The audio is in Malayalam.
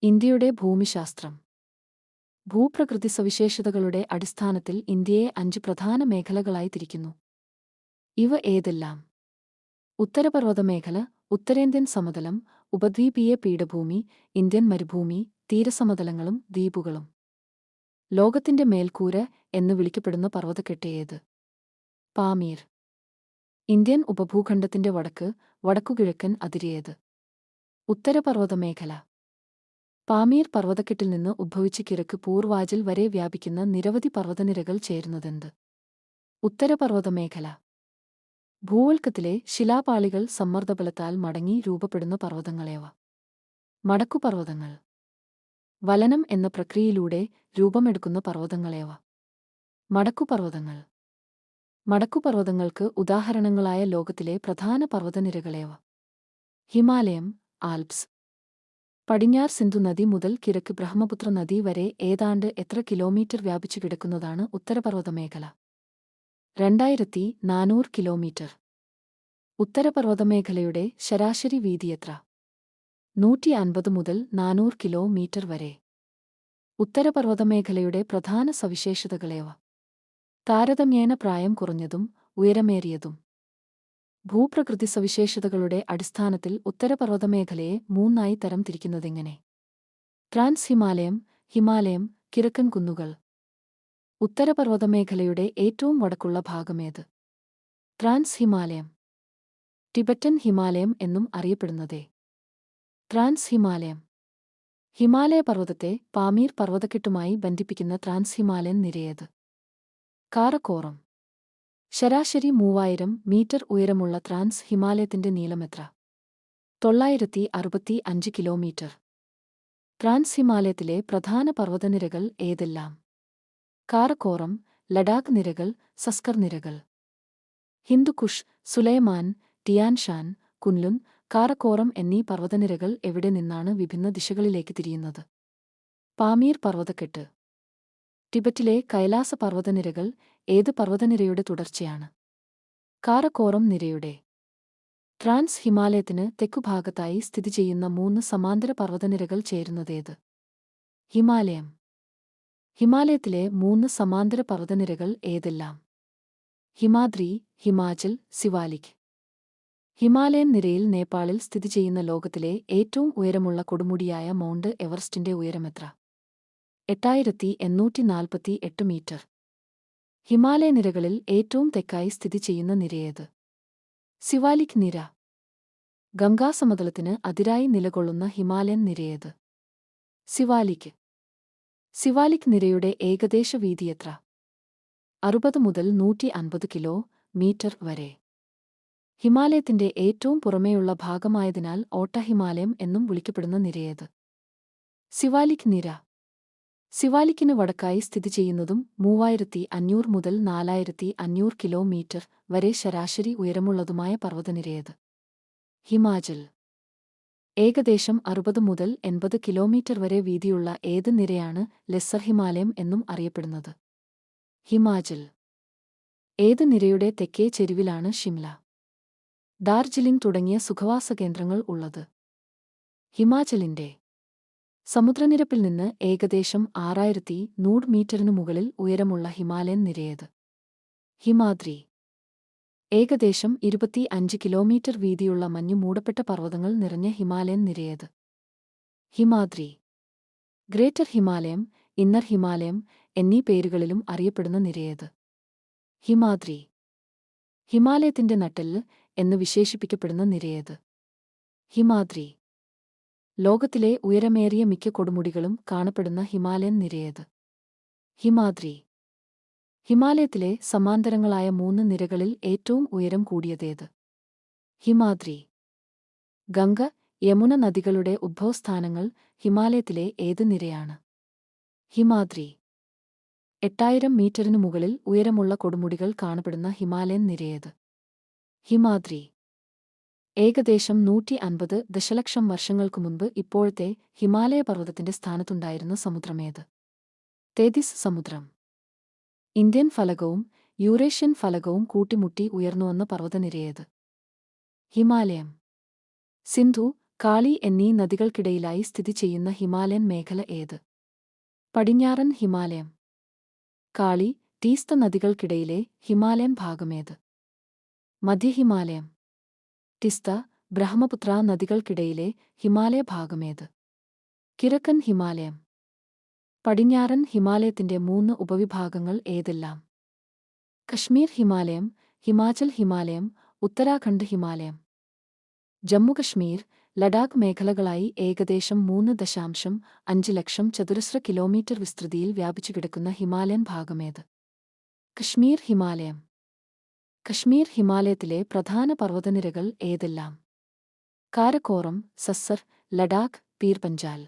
ഇന്ത്യയുടെ ഭൂമിശാസ്ത്രം. ഭൂപ്രകൃതി സവിശേഷതകളുടെ അടിസ്ഥാനത്തിൽ ഇന്ത്യയെ 5 പ്രധാന മേഖലകളായി തിരിക്കുന്നു. ഇവ ഏതെല്ലാം? ഉത്തരപർവ്വതമേഖല, ഉത്തരേന്ത്യൻ സമതലം, ഉപദ്വീപീയ പീഠഭൂമി, ഇന്ത്യൻ മരുഭൂമി, തീരസമതലങ്ങളും ദ്വീപുകളും. ലോകത്തിന്റെ മേൽക്കൂര എന്ന് വിളിക്കപ്പെടുന്ന പർവ്വതക്കെട്ട് ഏത്? പാമീർ. ഇന്ത്യൻ ഉപഭൂഖണ്ഡത്തിന്റെ വടക്കുകിഴക്കൻ അതിരേത്? ഉത്തരപർവ്വതമേഖല. പാമീർ പർവ്വതക്കെട്ടിൽ നിന്ന് ഉദ്ഭവിച്ച് കിഴക്ക് പൂർവാചൽ വരെ വ്യാപിക്കുന്ന നിരവധി പർവ്വതനിരകൾ ചേരുന്നതെന്ത്? ഉത്തരപർവ്വതമേഖല. ഭൂവൽക്കത്തിലെ ശിലാപാളികൾ സമ്മർദ്ദബലത്താൽ മടങ്ങി രൂപപ്പെടുന്ന പർവ്വതങ്ങളേവ? മടക്കുപർവ്വതങ്ങൾ. വലനം എന്ന പ്രക്രിയയിലൂടെ രൂപമെടുക്കുന്ന പർവ്വതങ്ങളേവ? മടക്കുപർവ്വതങ്ങൾ. മടക്കുപർവ്വതങ്ങൾക്ക് ഉദാഹരണങ്ങളായ ലോകത്തിലെ പ്രധാന പർവ്വതനിരകളേവ? ഹിമാലയം, ആൽപ്സ്. പടിഞ്ഞാർ സിന്ധു നദി മുതൽ കിഴക്ക് ബ്രഹ്മപുത്ര നദി വരെ ഏതാണ്ട് എത്ര കിലോമീറ്റർ വ്യാപിച്ചു കിടക്കുന്നതാണ് ഉത്തരപർവ്വതമേഖല? 2400 കിലോമീറ്റർ. ഉത്തരപർവ്വതമേഖലയുടെ ശരാശരി വീതി എത്ര? 150 മുതൽ 400 കിലോമീറ്റർ വരെ. ഉത്തരപർവ്വതമേഖലയുടെ പ്രധാന സവിശേഷതകളേവ? താരതമ്യേന പ്രായം കുറഞ്ഞതും ഉയരമേറിയതും. ഭൂപ്രകൃതി സവിശേഷതകളുടെ അടിസ്ഥാനത്തിൽ ഉത്തരപർവ്വതമേഖലയെ 3 തരം തിരിക്കുന്നതെങ്ങനെ? ട്രാൻസ് ഹിമാലയം, ഹിമാലയം, കിഴക്കൻ കുന്നുകൾ. ഉത്തരപർവ്വതമേഖലയുടെ ഏറ്റവും വടക്കുള്ള ഭാഗമേത്? ട്രാൻസ് ഹിമാലയം. ടിബറ്റൻ ഹിമാലയം എന്നും അറിയപ്പെടുന്നതേ? ട്രാൻസ് ഹിമാലയം. ഹിമാലയ പർവ്വതത്തെ പാമീർ പർവ്വതക്കെട്ടുമായി ബന്ധിപ്പിക്കുന്ന ട്രാൻസ് ഹിമാലയൻ നിരയേത്? കാറക്കോറം. ശരാശരി 3000 മീറ്റർ ഉയരമുള്ള ട്രാൻസ് ഹിമാലയത്തിന്റെ നീളമെത്ര? 965 കിലോമീറ്റർ. ട്രാൻസ് ഹിമാലയത്തിലെ പ്രധാന പർവ്വതനിരകൾ ഏതെല്ലാം? കാറക്കോറം, ലഡാക്ക് നിരകൾ, സസ്കർ നിരകൾ. ഹിന്ദുക്കുഷ്, സുലൈമാൻ, ടിയാൻഷാൻ, കുൻലുൻ, കാറക്കോറം എന്നീ പർവ്വതനിരകൾ എവിടെ നിന്നാണ് വിഭിന്ന ദിശകളിലേക്ക് തിരിയുന്നത്? പാമീർ പർവ്വതക്കെട്ട്. ടിബറ്റിലെ കൈലാസ പർവ്വതനിരകൾ ഏത് പർവ്വതനിരയുടെ തുടർച്ചയാണ്? കാറക്കോറം നിരയുടെ. ട്രാൻസ് ഹിമാലയത്തിന് തെക്കുഭാഗത്തായി സ്ഥിതി ചെയ്യുന്ന 3 സമാന്തര പർവ്വതനിരകൾ ചേരുന്നതേത്? ഹിമാലയം. ഹിമാലയത്തിലെ 3 സമാന്തര പർവ്വതനിരകൾ ഏതെല്ലാം? ഹിമാദ്രി, ഹിമാചൽ, സിവാലിക്. ഹിമാലയൻ നിരയിൽ നേപ്പാളിൽ സ്ഥിതി ചെയ്യുന്ന ലോകത്തിലെ ഏറ്റവും ഉയരമുള്ള കൊടുമുടിയായ മൗണ്ട് എവറസ്റ്റിന്റെ ഉയരമെത്ര? 8848 മീറ്റർ. ഹിമാലയ നിരകളിൽ ഏറ്റവും തെക്കായി സ്ഥിതി ചെയ്യുന്ന നിരയേത്? സിവാലിക് നിര. ഗംഗാസമതലത്തിന് അതിരായി നിലകൊള്ളുന്ന ഹിമാലയൻ നിരയേത്? സിവാലിക്. സിവാലിക് നിരയുടെ ഏകദേശ വീതി എത്ര? 60 മുതൽ 150 കിലോമീറ്റർ വരെ. ഹിമാലയത്തിന്റെ ഏറ്റവും പുറമേയുള്ള ഭാഗമായതിനാൽ ഓട്ട ഹിമാലയം എന്നും വിളിക്കപ്പെടുന്ന നിരയേത്? സിവാലിക് നിര. സിവാലിക്കിന് വടക്കായി സ്ഥിതി ചെയ്യുന്നതും 3500 മുതൽ 4500 കിലോമീറ്റർ വരെ ശരാശരി ഉയരമുള്ളതുമായ പർവ്വതനിരയേത്? ഹിമാചൽ. ഏകദേശം 60 മുതൽ 80 കിലോമീറ്റർ വരെ വീതിയുള്ള ഏത് നിരയാണ് ലെസ്സർ ഹിമാലയം എന്നും അറിയപ്പെടുന്നത്? ഹിമാചൽ. ഏത് നിരയുടെ തെക്കേ ചെരുവിലാണ് ഷിംല, ഡാർജിലിംഗ് തുടങ്ങിയ സുഖവാസ കേന്ദ്രങ്ങൾ ഉള്ളത്? ഹിമാചലിന്റെ. സമുദ്രനിരപ്പിൽ നിന്ന് ഏകദേശം 6100 മീറ്ററിനു മുകളിൽ ഉയരമുള്ള ഹിമാലയൻ നിരയേത്? ഹിമാദ്രി. ഏകദേശം 25 കിലോമീറ്റർ വീതിയുള്ള മഞ്ഞു മൂടപ്പെട്ട പർവ്വതങ്ങൾ നിറഞ്ഞ ഹിമാലയൻ നിരയേത്? ഹിമാദ്രി. ഗ്രേറ്റർ ഹിമാലയം, ഇന്നർ ഹിമാലയം എന്നീ പേരുകളിലും അറിയപ്പെടുന്ന നിരയേത്? ഹിമാദ്രി. ഹിമാലയത്തിന്റെ നട്ടെല്ല് എന്ന് വിശേഷിപ്പിക്കപ്പെടുന്ന നിരയേത്? ഹിമാദ്രി. ലോകത്തിലെ ഉയരമേറിയ മിക്ക കൊടുമുടികളും കാണപ്പെടുന്ന ഹിമാലയൻ നിരയേത്? ഹിമാദ്രി. ഹിമാലയത്തിലെ സമാന്തരങ്ങളായ 3 നിരകളിൽ ഏറ്റവും ഉയരം കൂടിയതേത്? ഹിമാദ്രി. ഗംഗ, യമുന നദികളുടെ ഉദ്ഭവസ്ഥാനങ്ങൾ ഹിമാലയത്തിലെ ഏത് നിരയാണ്? ഹിമാദ്രി. 8000 മീറ്ററിനു മുകളിൽ ഉയരമുള്ള കൊടുമുടികൾ കാണപ്പെടുന്ന ഹിമാലയൻ നിരയേത്? ഹിമാദ്രി. ഏകദേശം 150 ദശലക്ഷം വർഷങ്ങൾക്കു മുൻപ് ഇപ്പോഴത്തെ ഹിമാലയ പർവ്വതത്തിന്റെ സ്ഥാനത്തുണ്ടായിരുന്ന സമുദ്രമേത്? തേതിസ് സമുദ്രം. ഇന്ത്യൻ ഫലകവും യൂറേഷ്യൻ ഫലകവും കൂട്ടിമുട്ടി ഉയർന്നുവന്ന പർവ്വതനിരയേത്? ഹിമാലയം. സിന്ധു, കാളി എന്നീ നദികൾക്കിടയിലായി സ്ഥിതി ചെയ്യുന്ന ഹിമാലയൻ മേഖല ഏത്? പടിഞ്ഞാറൻ ഹിമാലയം. കാളി, ടീസ്ത നദികൾക്കിടയിലെ ഹിമാലയൻ ഭാഗമേത്? മധ്യഹിമാലയം. തിസ്ത, ബ്രഹ്മപുത്ര നദികൾക്കിടയിലെ ഹിമാലയ ഭാഗമേത്? കിഴക്കൻ ഹിമാലയം. പടിഞ്ഞാറൻ ഹിമാലയത്തിന്റെ 3 ഉപവിഭാഗങ്ങൾ ഏതെല്ലാം? കശ്മീർ ഹിമാലയം, ഹിമാചൽ ഹിമാലയം, ഉത്തരാഖണ്ഡ് ഹിമാലയം. ജമ്മുകശ്മീർ, ലഡാക്ക് മേഖലകളായി ഏകദേശം 3.5 ലക്ഷം ചതുരശ്ര കിലോമീറ്റർ വിസ്തൃതിയിൽ വ്യാപിച്ചുകിടക്കുന്ന ഹിമാലയൻ ഭാഗമേത്? കശ്മീർ ഹിമാലയം. കശ്മീർ ഹിമാലയത്തിലെ പ്രധാന പർവ്വതനിരകൾ ഏതെല്ലാം? കാരക്കോറം, സസ്സർ, ലഡാക്ക്, പീർ പഞ്ചാൽ.